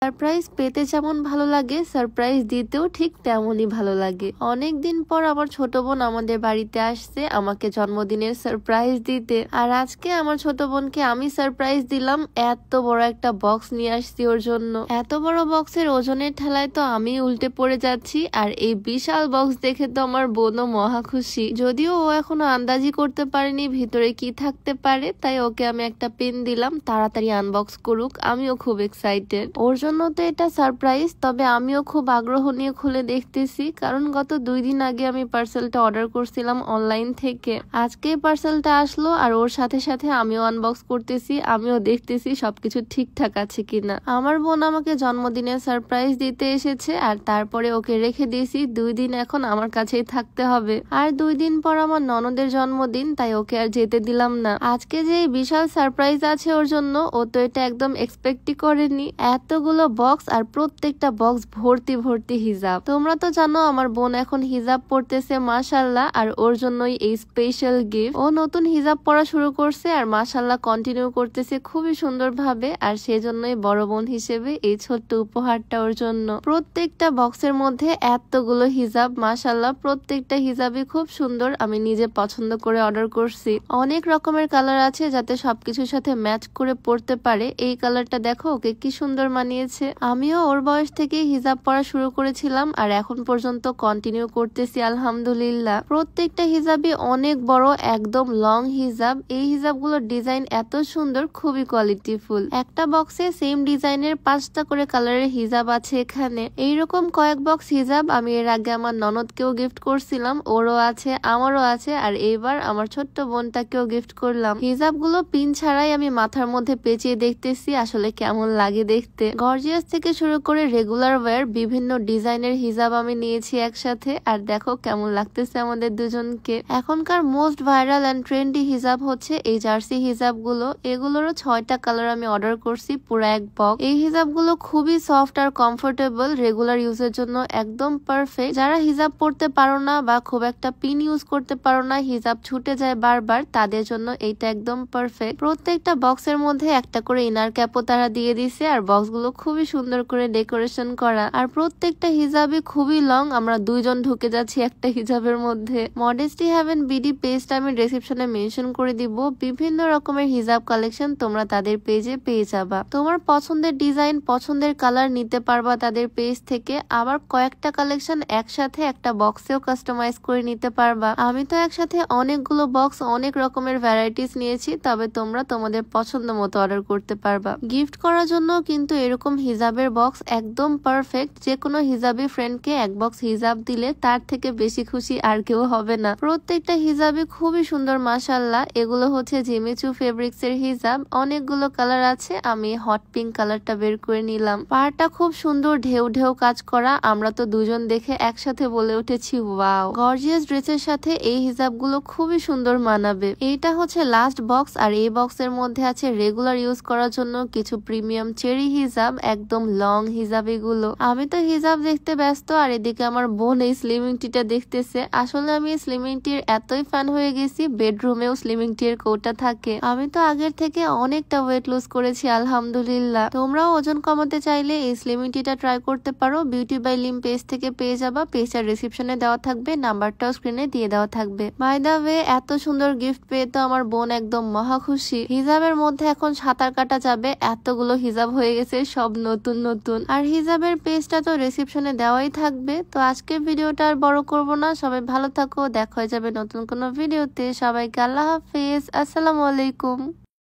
Surprise পেতে যেমন ভালো লাগে, সারপ্রাইজ দিতেও ঠিক তেমনই ভালো লাগে। অনেকদিন পর আমার ছোট বোন আমাদের বাড়িতে আসছে আমাকে জন্মদিনের সারপ্রাইজ দিতে। আর আজকে আমার ছোট বোনকে আমি সারপ্রাইজ দিলাম। এত বড় একটা বক্স নিয়ে আসছি ওর জন্য। এত বড় বক্সের ওজনের ঠেলায় তো আমি উল্টে পড়ে যাচ্ছি। আর এই বিশাল বক্স দেখে তো আমার বোনও মহা খুশি। যদিও ও এখনো আন্দাজি করতে পারেনি ভিতরে কি থাকতে পারে, তাই ওকে আমি একটা পেন দিলাম তাড়াতাড়ি আনবক্স করুক। আমিও খুব এক্সাইটেড। ওর জন্য তো এটা সারপ্রাইজ, তবে আমিও খুব আগ্রহ নিয়ে খুলে দেখতেছি, কারণ গত 2 দিন আগে আমি পার্সেলটা অর্ডার করছিলাম অনলাইন থেকে। আজকে পার্সেলটা আসলো আর ওর সাথে সাথে আমিও আনবক্স করতেছি, আমিও দেখতেছি সবকিছু ঠিকঠাক আছে কিনা। আমার বোন আমাকে জন্মদিনের সারপ্রাইজ দিতে এসেছে আর তারপরে ওকে রেখে দিয়েছি 2 দিন এখন আমার কাছেই থাকতে হবে। আর 2 দিন পর আমার ননদের জন্মদিন, তাই ওকে আর যেতে দিলাম না। আজকে যে বিশাল সারপ্রাইজ আছে ওর জন্য, ও তো এটা একদম এক্সপেক্টই করেনি। এতগুলো বক্স আর প্রত্যেকটা বক্স ভর্তি ভর্তি হিজাব। তোমরা তো জানো আমার বোন এখন হিজাব পড়তেছে মাশাআল্লাহ, আর ওর জন্যই এই স্পেশাল গিফট। ও নতুন হিজাব পড়া শুরু করছে আর মাশাআল্লাহ কন্টিনিউ করতেছে খুবই সুন্দর ভাবে, আর সেজন্যই বড় বোন হিসেবে এই ছোট্ট উপহারটা ওর জন্য। প্রত্যেকটা বক্সের মধ্যে এতগুলো হিজাব, মাশাআল্লাহ প্রত্যেকটা হিজাবই খুব সুন্দর। আমি নিজে পছন্দ করে অর্ডার করছি। অনেক রকমের কালার আছে যাতে সবকিছুর সাথে ম্যাচ করে পড়তে পারে। এই কালারটা দেখো ওকে কি সুন্দর মানিয়েছে। আমিও ওর বয়স থেকে হিজাব পরা শুরু করেছিলাম আর এখন পর্যন্ত কন্টিনিউ করতেছি আলহামদুলিল্লাহ। প্রত্যেকটা হিজাবই অনেক বড়, একদম লং হিজাব। এই হিজাবগুলোর ডিজাইন এত সুন্দর, খুবই কোয়ালিটিফুল। একটা বক্সে সেম ডিজাইনের 5টা করে কালারের হিজাব আছে এখানে। এইরকম কয়েক বক্স হিজাব আমি এর আগে আমার ননদকেও গিফট করছিলাম, ওরও আছে আমারও আছে, আর এইবার আমার ছোট্ট বোনটাকেও গিফট করলাম। হিজাবগুলো পিন ছাড়াই আমি মাথার মধ্যে পেঁচিয়ে দেখতেছি আসলে কেমন লাগে দেখতে। গর্জিয়াস থেকে শুরু করে রেগুলার ওয়্যার বিভিন্ন ডিজাইনের হিজাব আমি নিয়েছি একসাথে, আর দেখো কেমন লাগতেছে আমাদের দুজনকে। এখনকার মোস্ট ভাইরাল এন্ড ট্রেন্ডি হিজাব হচ্ছে এই জার্সি হিজাবগুলো। এগুলোরও 6টা কালার আমি অর্ডার করছি, পুরো এক বক্স। এই হিজাবগুলো খুবই সফট আর কমফোর্টেবল, রেগুলার ইউজের জন্য একদম পারফেক্ট। যারা হিজাব পরতে পারো না বা খুব একটা পিন ইউজ করতে পারো না, হিজাব ছুটে যায় বারবার, তাদের জন্য এইটা একদম পারফেক্ট। প্রত্যেকটা বক্সের মধ্যে একটা করে ইনার ক্যাপও তারা দিয়ে দিছে, আর বক্সগুলো খুবই সুন্দর করে ডেকোরেশন করা। আর প্রত্যেকটা হিজাবই খুবই লং, আমরা 2 জন ঢুকে যাচ্ছি একটা হিজাবের মধ্যে। মডেস্টি হ্যাভেন বিডি পেজটা আমি ডেসক্রিপশনে মেনশন করে দিব। বিভিন্ন রকমের হিজাব কালেকশন তোমরা তাদের পেজে পেয়ে যাবা। তোমার পছন্দের ডিজাইন, পছন্দের কালার নিতে পারবা তাদের পেজ থেকে। আবার কয়েকটা কালেকশন একসাথে একটা বক্সেও কাস্টমাইজ করে নিতে পারবা। আমি তো একসাথে অনেকগুলো বক্স, অনেক রকমের ভ্যারাইটিস নিয়েছি, তবে তোমরা তোমাদের পছন্দ মতো অর্ডার করতে পারবা। গিফট করার জন্য কিন্তু এরকম হিজাবের বক্স একদম পারফেক্ট। যে কোনো হিজাবি ফ্রেন্ডকে এক বক্স হিজাব দিলে তার থেকে বেশি খুশি আর কেউ হবে না। প্রত্যেকটা হিজাবই খুবই সুন্দর মাশাআল্লাহ। এগুলো হচ্ছে জিমিচু ফেব্রিক্স এর হিজাব, অনেকগুলো কালার আছে। আমি হট পিঙ্ক কালারটা বের করে নিলাম। পাড়টা খুব সুন্দর ঢেউ ঢেউ কাজ করা। আমরা তো দুজন দেখে একসাথে বলে উঠেছি ওয়াও। গর্জিয়াস ড্রেসের সাথে এই হিজাবগুলো খুবই সুন্দর মানাবে। এইটা হচ্ছে লাস্ট বক্স, আর এই বক্সের মধ্যে আছে রেগুলার ইউজ করার জন্য কিছু প্রিমিয়াম চেরি হিজাব, একদম লং হিজাব এগুলো। আমি তো হিজাব দেখতে ব্যস্ত, আর এদিকে আমার বোন এই স্লিমিং টিটা দেখতেছে। আসলে আমি এই স্লিমিং টির এতই ফ্যান হয়ে গেছি, বেডরুমেও স্লিমিং টি এর কৌটা থাকে। আমি তো আগের থেকে অনেকটা ওয়েট লুজ করেছি আলহামদুলিল্লাহ। তোমরাও ওজন কমাতে চাইলে এই স্লিমিং টিটা ট্রাই করতে পারো। বিউটি বাই লিম পেজ থেকে পেয়ে যাবা। পেজটা ডেসক্রিপশনে দেওয়া থাকবে, নাম্বারটাও স্ক্রিনে দিয়ে দেওয়া থাকবে। বাই দা ওয়ে, এত সুন্দর গিফট পেয়ে তো আমার বোন একদম মহা খুশি। হিজাবের মধ্যে এখন সাঁতার কাটা যাবে, এতগুলো হিজাব হয়ে গেছে, সব নতুন নতুন। আর হিজাবের পেজটা তো ডেসক্রিপশনে দেওয়াই থাকবে। তো আজকের ভিডিওটা আর বড় করব না, সবাই ভালো থাকো, দেখা হয়ে যাবে নতুন কোনো ভিডিওতে। সবাইকে আল্লাহ হাফেজ, আসসালামু আলাইকুম।